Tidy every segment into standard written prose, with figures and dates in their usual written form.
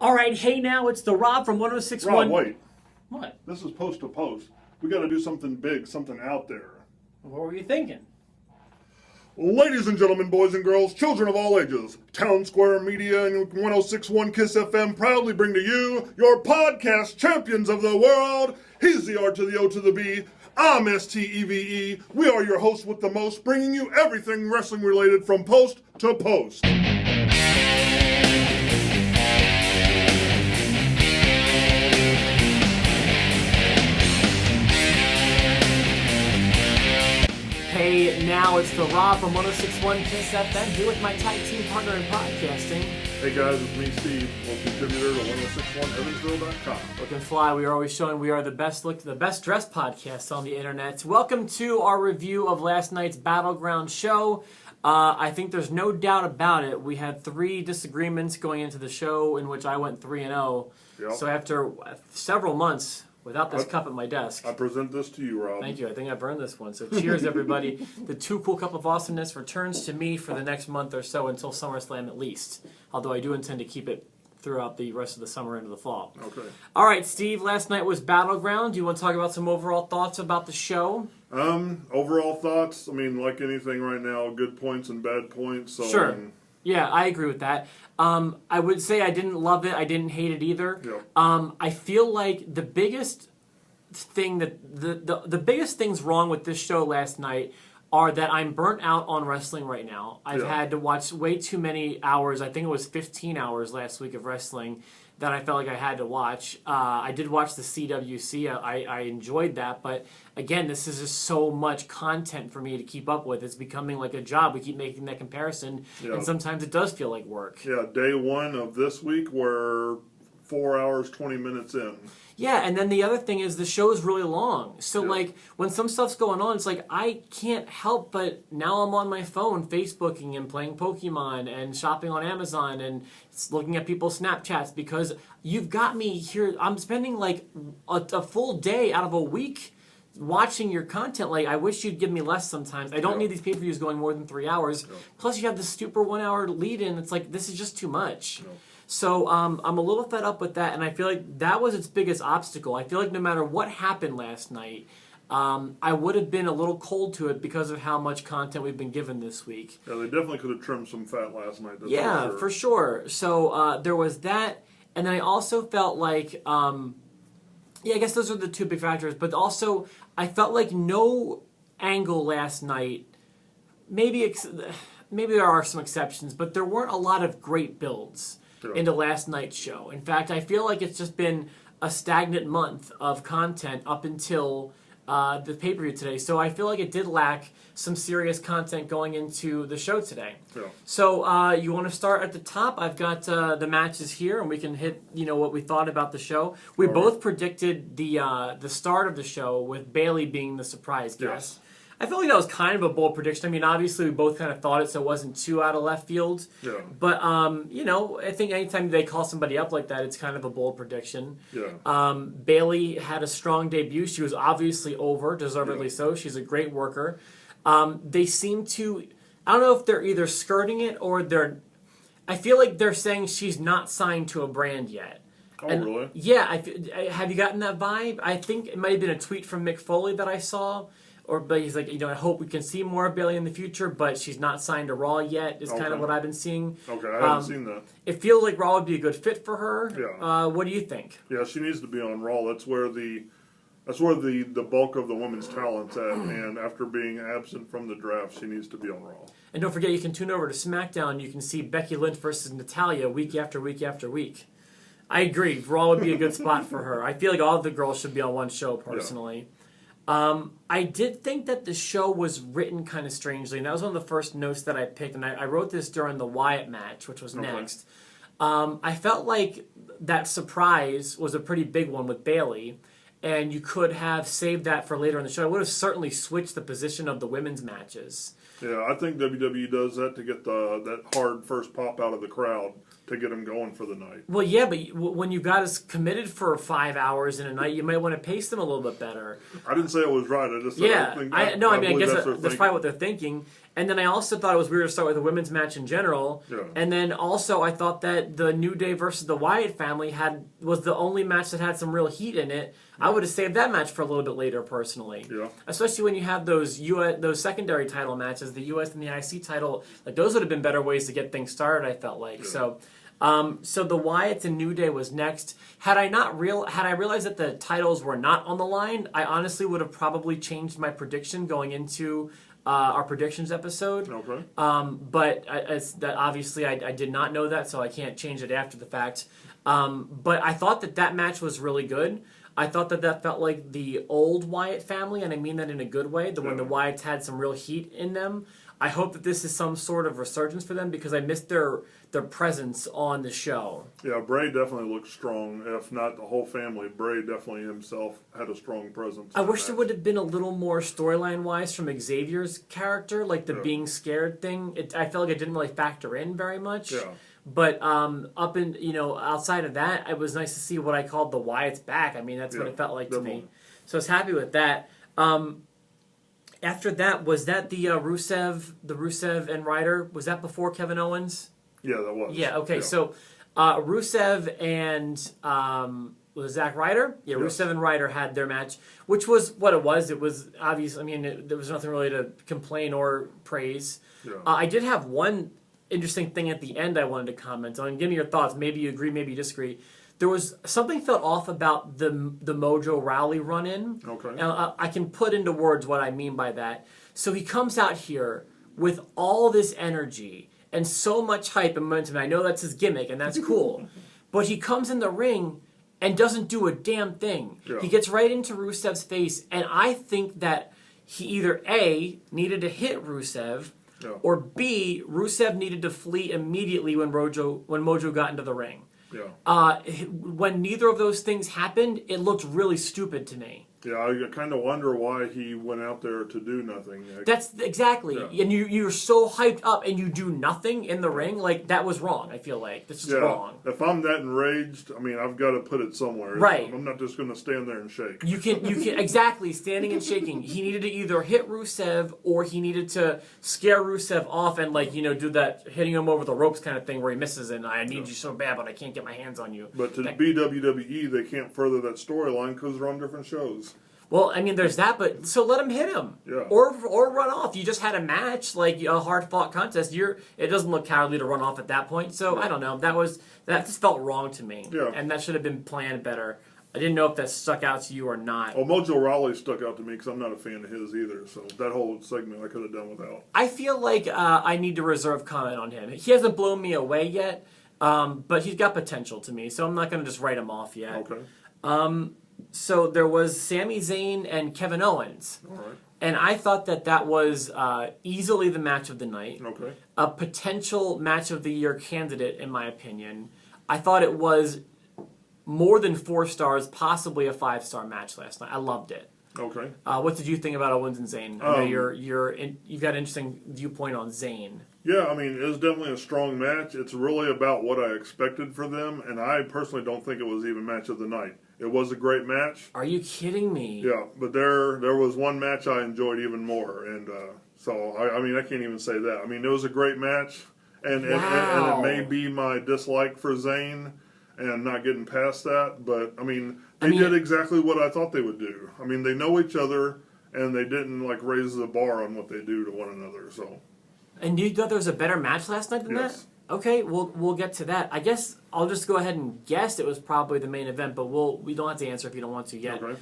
All right, hey now, it's the Rob from 1061. Rob, wait. What? This is post to post. We got to do something big, something out there. What were you thinking? Ladies and gentlemen, boys and girls, children of all ages, Town Square Media and 1061 KISS FM proudly bring to you your podcast champions of the world. He's the R to the O to the B. I'm STEVE. We are your hosts with the most, bringing you everything wrestling related from post to post. Hey now, it's the Rob from 1061 KISS FM here with my tag team partner in podcasting. Hey guys, it's me, Steve, local contributor to 1061 evansville.com. Look and fly, we are always showing we are the best looked, the best dressed podcast on the internet. Welcome to our review of last night's Battleground show. I think there's no doubt about it. We had 3 disagreements going into the show in which I went 3-0. Yep. So after several months without this cup at my desk. I present this to you, Rob. Thank you. I think I've earned this one. So cheers, everybody. The Too Cool Cup of Awesomeness returns to me for the next month or so until SummerSlam at least. Although I do intend to keep it throughout the rest of the summer into the fall. Okay. All right, Steve. Last night was Battleground. Do you want to talk about some overall thoughts about the show? Overall thoughts, I mean, like anything right now, good points and bad points. So, Sure. Yeah, I agree with that. I would say I didn't love it. I didn't hate it either. Yeah. I feel like the biggest thing that the biggest things wrong with this show last night are that I'm burnt out on wrestling right now. I've had to watch way too many hours. I think it was 15 hours last week of wrestling that I felt like I had to watch. I did watch the CWC. I enjoyed that, but again, this is just so much content for me to keep up with. It's becoming like a job. We keep making that comparison, and sometimes it does feel like work. Yeah, day one of this week, we're 4 hours, 20 minutes in. Yeah, and then the other thing is the show is really long. So, like, when some stuff's going on, it's like I can't help but now I'm on my phone Facebooking and playing Pokemon and shopping on Amazon and looking at people's Snapchats because you've got me here. I'm spending, like, a full day out of a week watching your content. Like, I wish you'd give me less sometimes. I don't need these pay-per-views going more than 3 hours. Plus, you have the super 1 hour lead-in. It's like, this is just too much. So I'm a little fed up with that, and I feel like that was its biggest obstacle. I feel like no matter what happened last night, I would have been a little cold to it because of how much content we've been given this week. Yeah, they definitely could have trimmed some fat last night. That's for sure. So there was that, and then I also felt like, I guess those are the 2 big factors, but also I felt like no angle last night, maybe there are some exceptions, but there weren't a lot of great builds into last night's show. In fact, I feel like it's just been a stagnant month of content up until the pay-per-view today. So I feel like it did lack some serious content going into the show today. Yeah. So you want to start at the top? I've got the matches here, and we can hit what we thought about the show. We both predicted the start of the show with Bayley being the surprise guest. Yes. I feel like that was kind of a bold prediction. I mean, obviously, we both kind of thought it, so it wasn't too out of left field. Yeah. But, I think anytime they call somebody up like that, it's kind of a bold prediction. Yeah. Bayley had a strong debut. She was obviously over, deservedly so. She's a great worker. They seem to... I don't know if they're either skirting it or they're... I feel like they're saying she's not signed to a brand yet. Oh, really? Yeah. Have you gotten that vibe? I think it might have been a tweet from Mick Foley that I saw. But he's like, I hope we can see more of Bayley in the future, but she's not signed to Raw yet, is kind of what I've been seeing. Okay, I haven't seen that. It feels like Raw would be a good fit for her. Yeah. What do you think? Yeah, she needs to be on Raw. That's where the bulk of the women's talent's at, and after being absent from the draft, she needs to be on Raw. And don't forget, you can tune over to SmackDown. You can see Becky Lynch versus Natalya week after week after week. I agree. Raw would be a good spot for her. I feel like all of the girls should be on one show, personally. Yeah. I did think that the show was written kind of strangely, and that was one of the first notes that I picked, and I wrote this during the Wyatt match, which was next. I felt like that surprise was a pretty big one with Bayley, and you could have saved that for later in the show. I would have certainly switched the position of the women's matches. Yeah, I think WWE does that to get that hard first pop out of the crowd to get them going for the night. Well, yeah, but when you got us committed for 5 hours in a night, you might want to pace them a little bit better. I didn't say it was right. I just said I guess that's probably what they're thinking. And then I also thought it was weird to start with a women's match in general. Yeah. And then also I thought that the New Day versus the Wyatt family was the only match that had some real heat in it. I would have saved that match for a little bit later, personally. Yeah. Especially when you have those secondary title matches, the U.S. and the IC title. Like, those would have been better ways to get things started, I felt like. Yeah. So the Wyatts and New Day was next. Had I realized that the titles were not on the line, I honestly would have probably changed my prediction going into our predictions episode. Okay. But obviously I did not know that, so I can't change it after the fact. But I thought that match was really good. I thought that felt like the old Wyatt family, and I mean that in a good way. When the Wyatts had some real heat in them. I hope that this is some sort of resurgence for them because I missed their presence on the show. Yeah, Bray definitely looked strong. If not the whole family, Bray definitely himself had a strong presence. I wish there would have been a little more storyline-wise from Xavier's character, like the being scared thing. I felt like it didn't really factor in very much. Yeah. But outside of that, it was nice to see what I called the Wyatts back. I mean, that's what it felt like definitely. to me. So I was happy with that. After that, was that the Rusev and Ryder? Was that before Kevin Owens? Yeah, that was. Yeah, okay. Yeah. So Rusev and was Zack Ryder? Yeah, Yes. Rusev and Ryder had their match, which was what it was. It was obvious. I mean, there was nothing really to complain or praise. Yeah. I did have one interesting thing at the end I wanted to comment on. Give me your thoughts. Maybe you agree, maybe you disagree. There was something felt off about the Mojo Rawley run-in. Okay. Now, I can put into words what I mean by that. So he comes out here with all this energy and so much hype and momentum. I know that's his gimmick, and that's cool. But he comes in the ring and doesn't do a damn thing. Yeah. He gets right into Rusev's face, and I think that he either A, needed to hit Rusev, or B, Rusev needed to flee immediately when Mojo got into the ring. Yeah. When neither of those things happened, it looked really stupid to me. Yeah, I kind of wonder why he went out there to do nothing. That's exactly. Yeah. And you're so hyped up and you do nothing in the ring. Like, that was wrong, I feel like. That's just wrong. If I'm that enraged, I mean, I've got to put it somewhere. Right. I'm not just going to stand there and shake. You can exactly, standing and shaking. He needed to either hit Rusev or he needed to scare Rusev off and, do that hitting him over the ropes kind of thing where he misses and I need you so bad, but I can't get my hands on you. But to be WWE, they can't further that storyline because they're on different shows. Well, I mean, there's that, but so let him hit him, Yeah. or run off. You just had a match, like a hard fought contest. It doesn't look cowardly to run off at that point. So I don't know. That just felt wrong to me, and that should have been planned better. I didn't know if that stuck out to you or not. Well, Mojo Rawley stuck out to me because I'm not a fan of his either. So that whole segment I could have done without. I feel like I need to reserve comment on him. He hasn't blown me away yet, but he's got potential to me. So I'm not going to just write him off yet. Okay. So there was Sami Zayn and Kevin Owens. All right. And I thought that was easily the match of the night. Okay. A potential match of the year candidate, in my opinion. I thought it was more than 4 stars, possibly a 5-star match last night. I loved it. Okay. What did you think about Owens and Zayn? I know you've got an interesting viewpoint on Zayn. Yeah, I mean, it was definitely a strong match. It's really about what I expected for them, and I personally don't think it was even match of the night. It was a great match. Are you kidding me? Yeah, but there was one match I enjoyed even more, and so I mean, I can't even say that. I mean, it was a great match, and it may be my dislike for Zayn and not getting past that, but I mean, they did exactly what I thought they would do. I mean, they know each other, and they didn't raise the bar on what they do to one another. So. And you thought there was a better match last night than that? Okay, we'll get to that. I guess I'll just go ahead and guess it was probably the main event, but we don't have to answer if you don't want to yet. Okay.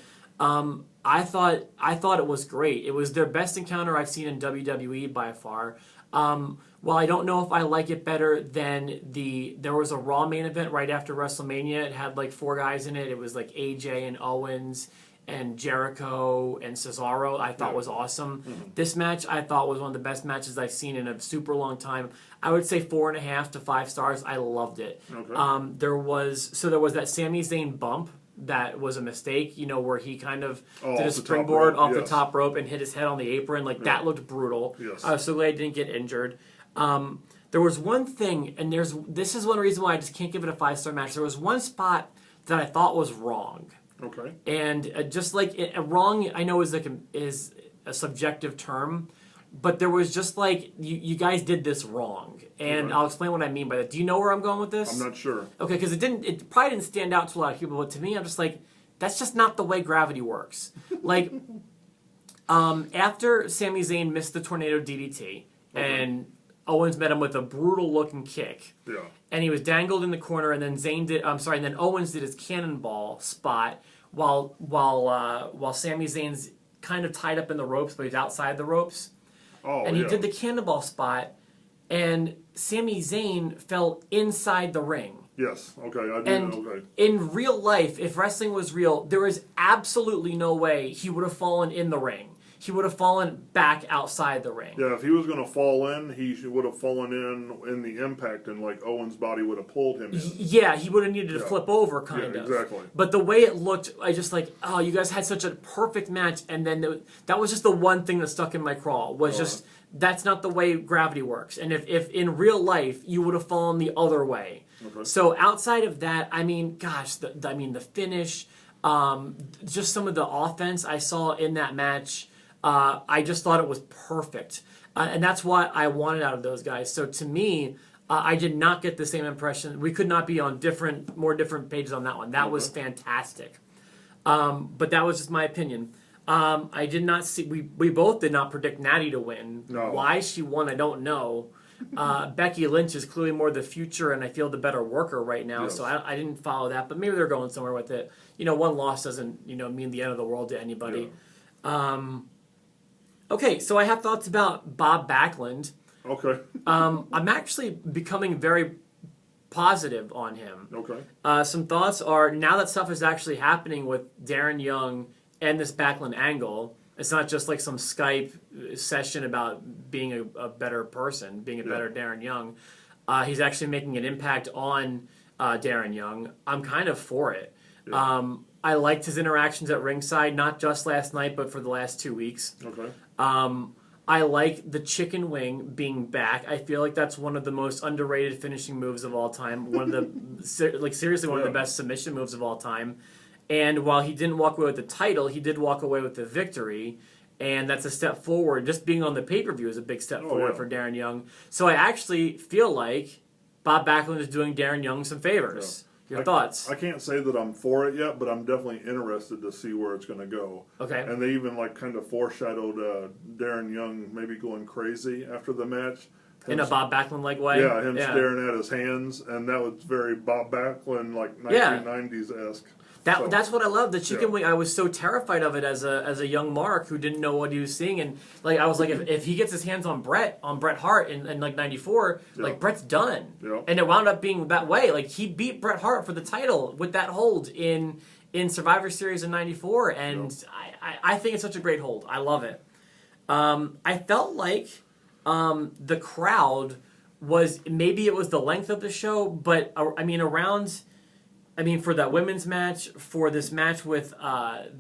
I thought it was great. It was their best encounter I've seen in WWE by far. While I don't know if I like it better than there was a Raw main event right after WrestleMania. It had 4 guys in it. It was AJ and Owens and Jericho and Cesaro. I thought was awesome. Mm-hmm. This match I thought was one of the best matches I've seen in a super long time. I would say 4.5 to 5 stars. I loved it. Okay. There was that Sami Zayn bump that was a mistake, where he kind of did a springboard off the top rope and hit his head on the apron. That looked brutal. Yes. I was so glad he didn't get injured. There was one thing, and this is one reason why I just can't give it a 5-star match. There was one spot that I thought was wrong. Okay. And just wrong, I know is a subjective term, but there was just like you guys did this wrong, and I'll explain what I mean by that. Do you know where I'm going with this? I'm not sure. Okay, because it probably didn't stand out to a lot of people, but to me, I'm just like, that's just not the way gravity works. Like, after Sami Zayn missed the tornado DDT, and Owens met him with a brutal looking kick. Yeah. And he was dangled in the corner, and then and then Owens did his cannonball spot while Sami Zayn's kind of tied up in the ropes, but he's outside the ropes. Oh, and he did the cannonball spot, and Sami Zayn fell inside the ring. Yes. Okay. I do. And Okay. in real life, if wrestling was real, there is absolutely no way he would have fallen in the ring. He would have fallen back outside the ring. Yeah, if he was going to fall in, he would have fallen in the impact, and like Owens' body would have pulled him in. Yeah, he would have needed to flip over, kind of. Exactly. But the way it looked, I just like, oh, you guys had such a perfect match, and then that was just the one thing that stuck in my craw, was just, that's not the way gravity works. And if in real life, you would have fallen the other way. Okay. So outside of that, I mean, gosh, the finish, just some of the offense I saw in that match, I just thought it was perfect. And that's what I wanted out of those guys. So to me, I did not get the same impression. We could not be on more different pages on that one. That was fantastic. But that was just my opinion. I did not see, we both did not predict Natty to win. No. Why she won, I don't know. Becky Lynch is clearly more the future, and I feel the better worker right now. Yes. So I didn't follow that, but maybe they're going somewhere with it. One loss doesn't, mean the end of the world to anybody. Yeah. Okay, so I have thoughts about Bob Backlund. Okay. I'm actually becoming very positive on him. Okay. Some thoughts are, now that stuff is actually happening with Darren Young and this Backlund angle, it's not just like some Skype session about being a better person, being a better Darren Young. He's actually making an impact on Darren Young. I'm kind of for it. Yeah. I liked his interactions at ringside, not just last night, but for the last 2 weeks. Okay. I like the chicken wing being back. I feel like that's one of the most underrated finishing moves of all time. One of the seriously one of the best submission moves of all time. And while he didn't walk away with the title, he did walk away with the victory. And that's a step forward. Just being on the pay-per-view is a big step forward for Darren Young. So I actually feel like Bob Backlund is doing Darren Young some favors. Yeah. Your thoughts? I can't say that I'm for it yet, but I'm definitely interested to see where it's going to go. Okay. And they even kind of foreshadowed Darren Young maybe going crazy after the match. In a Bob Backlund-like way? Yeah, him staring at his hands, and that was very Bob Backlund, 1990s-esque. That's what I love. The chicken wing, I was so terrified of it as a young Mark who didn't know what he was seeing, and I was like, if he gets his hands on Bret Hart in 94, Bret's done. Yeah. And it wound up being that way. He beat Bret Hart for the title with that hold in Survivor Series in 94, and I think it's such a great hold. I love it. I felt like the crowd was, maybe it was the length of the show, but for that women's match, for this match with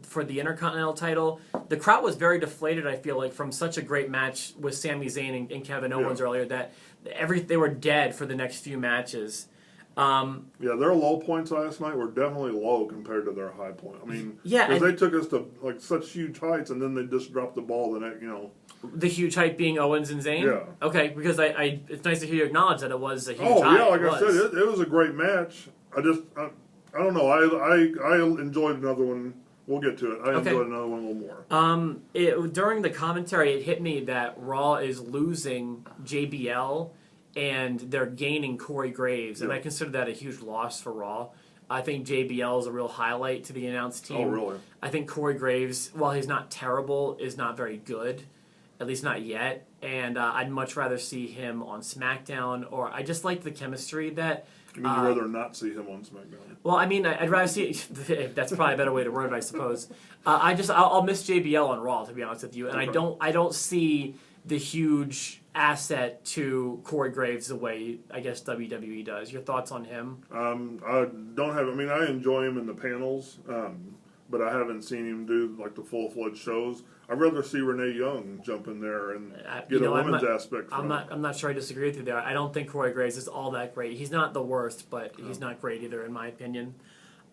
for the Intercontinental title, the crowd was very deflated, I feel like, from such a great match with Sami Zayn and Kevin Owens earlier, that they were dead for the next few matches. Their low points last night were definitely low compared to their high point. Because they took us to such huge heights, and then they just dropped the ball the next, The huge height being Owens and Zayn? Yeah. Okay, because it's nice to hear you acknowledge that it was a huge height. Oh, yeah, like I said, it was a great match. I don't know. I enjoyed another one. We'll get to it. I enjoyed another one a little more. During the commentary, it hit me that Raw is losing JBL and they're gaining Corey Graves, and I consider that a huge loss for Raw. I think JBL is a real highlight to the announced team. Oh, really? I think Corey Graves, while he's not terrible, is not very good, at least not yet. And I'd much rather see him on SmackDown, or I just like the chemistry that. You mean you'd rather not see him on SmackDown? Well, I'd rather see. That's probably a better way to word it, I suppose. I'll miss JBL on Raw, to be honest with you, and I don't see the huge asset to Corey Graves the way I guess WWE does. Your thoughts on him? I don't have. I enjoy him in the panels, but I haven't seen him do the full-fledged shows. I'd rather see Renee Young jump in there and get a women's aspect. I'm not sure I disagree with you there. I don't think Corey Graves is all that great. He's not the worst, but he's not great either, in my opinion.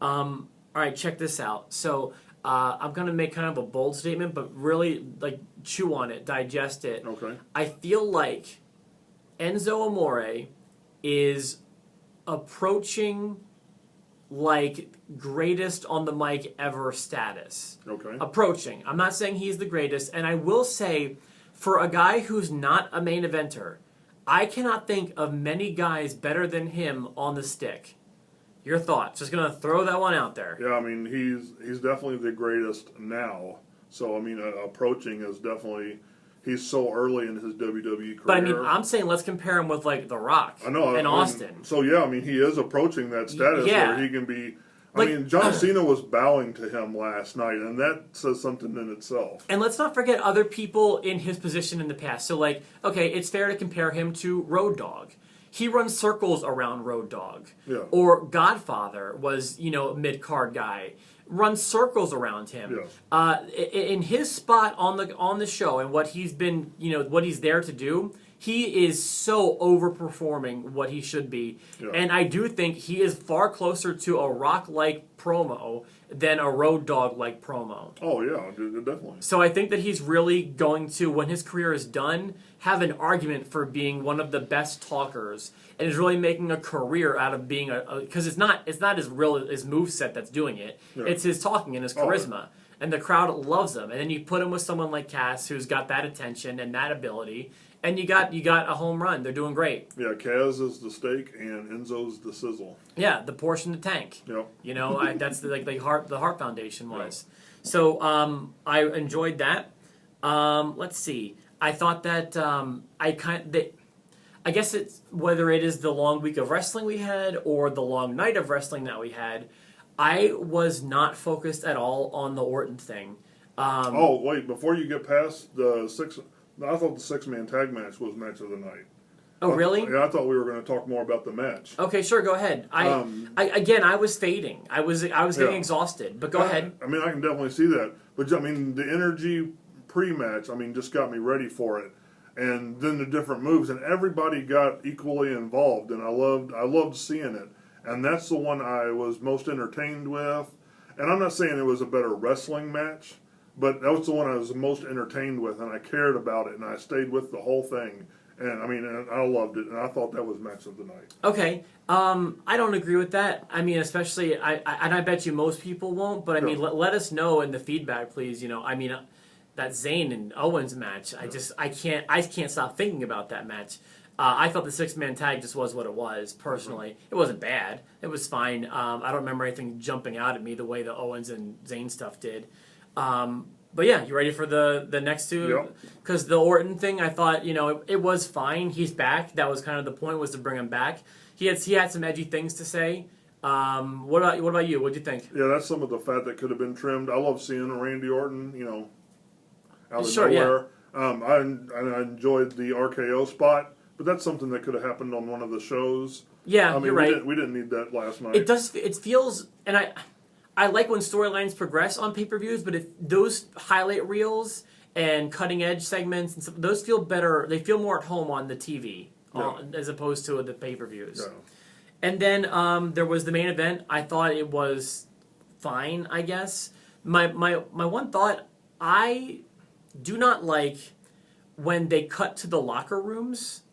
All right, check this out. So I'm going to make kind of a bold statement, but really like chew on it, digest it. Okay. I feel like Enzo Amore is approaching like greatest on the mic ever status. Okay. Approaching. I'm not saying he's the greatest, and I will say, for a guy who's not a main eventer, I cannot think of many guys better than him on the stick. Your thoughts? Just gonna throw that one out there. Yeah, I mean he's definitely the greatest now. So I mean, approaching is definitely. He's so early in his WWE career. But I mean, I'm saying let's compare him with like The Rock and Austin. So yeah, I mean, he is approaching that status where he can be. I mean, John Cena was bowing to him last night, and that says something in itself. And let's not forget other people in his position in the past. So like, okay, it's fair to compare him to Road Dogg. He runs circles around Road Dogg. Yeah. Or Godfather was, a mid-card guy. Runs circles around him. Yes. In his spot on the show and what he's been, what he's there to do, he is so overperforming what he should be. Yeah. And I do think he is far closer to a Rock-like promo than a Road Dogg-like promo. Oh, yeah, definitely. So I think that he's really going to, when his career is done, have an argument for being one of the best talkers, and is really making a career out of being because it's not his moveset that's doing it. Yeah. It's his talking and his charisma. And the crowd loves him. And then you put him with someone like Cass, who's got that attention and that ability, and you got a home run. They're doing great. Yeah, Kaz is the steak and Enzo's the sizzle. Yeah, the portion to tank. Yep. That's the Heart Foundation was. Yeah. So I enjoyed that. Let's see. I thought that I guess it's whether it is the long week of wrestling we had or the long night of wrestling that we had. I was not focused at all on the Orton thing. Wait! Before you get past the I thought the 6-man tag match was match of the night. Oh, really? Yeah, I thought we were going to talk more about the match. Okay, sure, go ahead. I was fading. I was getting exhausted, but go ahead. I mean, I can definitely see that. But I mean, the energy pre-match, just got me ready for it. And then the different moves, and everybody got equally involved, and I loved seeing it. And that's the one I was most entertained with. And I'm not saying it was a better wrestling match, but that was the one I was most entertained with, and I cared about it, and I stayed with the whole thing. And I loved it, and I thought that was match of the night. Okay, I don't agree with that. I mean, especially, I bet you most people won't. But I mean, let us know in the feedback, please. That Zayn and Owens match, I can't stop thinking about that match. I thought the 6-man tag just was what it was, personally. Mm-hmm. It wasn't bad. It was fine. I don't remember anything jumping out at me the way the Owens and Zayn stuff did. But yeah, you ready for the next two? Yep. Because the Orton thing, I thought, it was fine. He's back. That was kind of the point, was to bring him back. He had some edgy things to say. What about you? What'd you think? Yeah, that's some of the fat that could have been trimmed. I love seeing Randy Orton, out of nowhere. Yeah. I enjoyed the RKO spot, but that's something that could have happened on one of the shows. Yeah, you're right. We didn't need that last night. It feels, and I like when storylines progress on pay-per-views, but if those highlight reels and cutting-edge segments and stuff, those feel better. They feel more at home on the TV as opposed to the pay-per-views. Yeah. And then there was the main event. I thought it was fine, I guess. My one thought, I do not like when they cut to the locker rooms.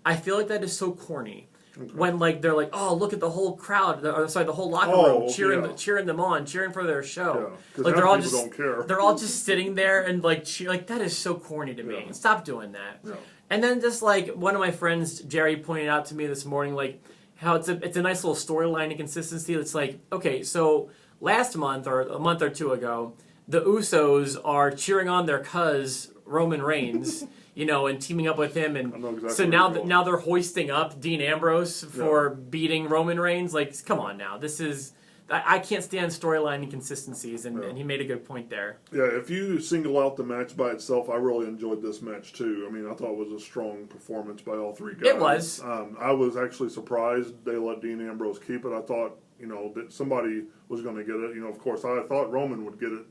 I feel like that is so corny. Okay. When they're like, oh, look at the whole crowd, the whole locker room cheering them on, cheering for their show. Yeah, like they're all just don't care. They're all just sitting there and that is so corny to me. Yeah. Stop doing that. Yeah. And then just one of my friends, Jerry, pointed out to me this morning, how it's a nice little storyline inconsistency. It's okay, so last month or a month or two ago, the Usos are cheering on their cuz Roman Reigns. And teaming up with him, and exactly so now they're hoisting up Dean Ambrose for beating Roman Reigns. Come on now, this is I can't stand storyline inconsistencies, and he made a good point there. Yeah, if you single out the match by itself, I really enjoyed this match too. I thought it was a strong performance by all three guys. It was. I was actually surprised they let Dean Ambrose keep it. I thought that somebody was going to get it. Of course, I thought Roman would get it.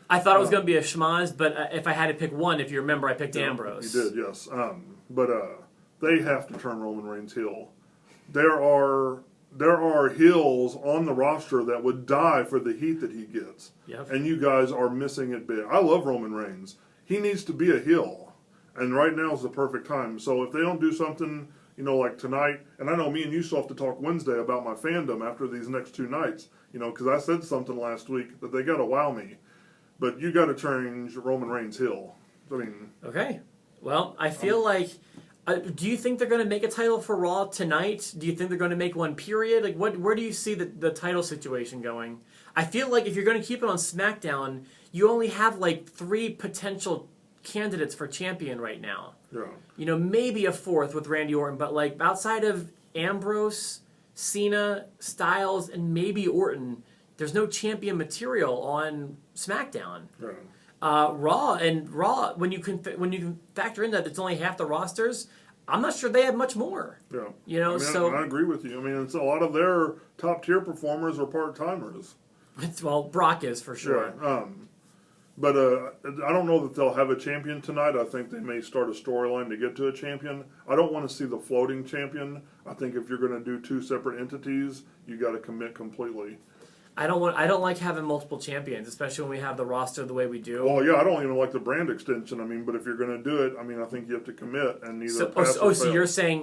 I thought it was going to be a schmaz, but if I had to pick one, if you remember, I picked Ambrose. You did, yes. But they have to turn Roman Reigns heel. There are there are heels on the roster that would die for the heat that he gets. Yep. And you guys are missing it big. I love Roman Reigns. He needs to be a heel. And right now is the perfect time. So if they don't do something, like tonight, and I know me and you still have to talk Wednesday about my fandom after these next 2 nights, because I said something last week that they got to wow me. But you got to change Roman Reigns heel. Okay. Well, I feel like... do you think they're going to make a title for Raw tonight? Do you think they're going to make one, period? Like, where do you see the title situation going? I feel like if you're going to keep it on SmackDown, you only have, 3 potential candidates for champion right now. Yeah. Maybe a 4th with Randy Orton, but, outside of Ambrose, Cena, Styles, and maybe Orton, there's no champion material on SmackDown. Yeah. Raw, when you can factor in that it's only half the rosters, I'm not sure they have much more. Yeah. I agree with you. It's a lot of their top tier performers are part timers. Well, Brock is for sure. Yeah. But I don't know that they'll have a champion tonight. I think they may start a storyline to get to a champion. I don't want to see the floating champion. I think if you're going to do 2 separate entities, you got to commit completely. I don't like having multiple champions, especially when we have the roster the way we do. Well, yeah, I don't even like the brand extension. But if you're going to do it, I think you have to commit and either pass or fail. So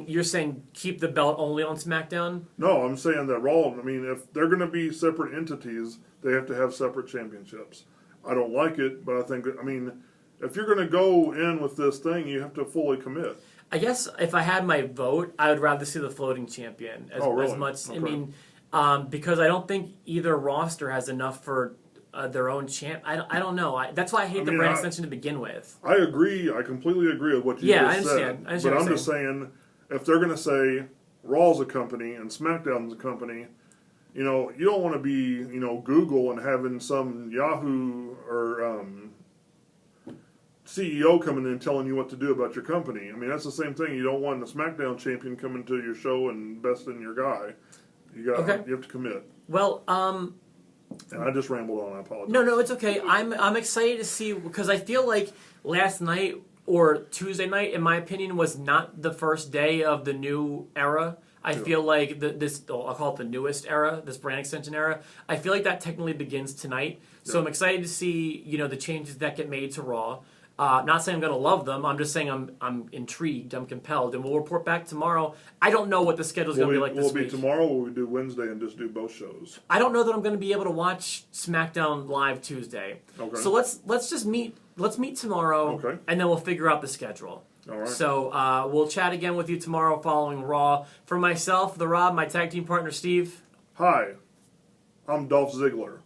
you're saying keep the belt only on SmackDown? No, I'm saying that Raw. If they're going to be separate entities, they have to have separate championships. I don't like it, but I think if you're going to go in with this thing, you have to fully commit. I guess if I had my vote, I would rather see the floating champion as much. Okay. Because I don't think either roster has enough for their own champ. I don't know. That's why I hate the brand extension to begin with. I agree. I completely agree with what you just said. I understand. But I'm just saying, if they're going to say Raw's a company and SmackDown's a company, you don't want to be, Google and having some Yahoo or CEO coming in and telling you what to do about your company. That's the same thing. You don't want the SmackDown champion coming to your show and besting your guy. You have to commit. Well, and I just rambled on. I apologize. No, it's okay. I'm excited to see, because I feel like last night or Tuesday night, in my opinion, was not the first day of the new era. I feel like I'll call it the newest era, this brand extension era. I feel like that technically begins tonight. So I'm excited to see, the changes that get made to Raw. Not saying I'm going to love them. I'm just saying I'm intrigued. I'm compelled, and we'll report back tomorrow. I don't know what the schedule is going to be like this week. Will it be tomorrow, or will we do Wednesday and just do both shows? I don't know that I'm going to be able to watch SmackDown live Tuesday. Okay. So let's just meet. Let's meet tomorrow, and then we'll figure out the schedule. All right. So we'll chat again with you tomorrow following Raw. For myself, the Rob, my tag team partner Steve. Hi, I'm Dolph Ziggler.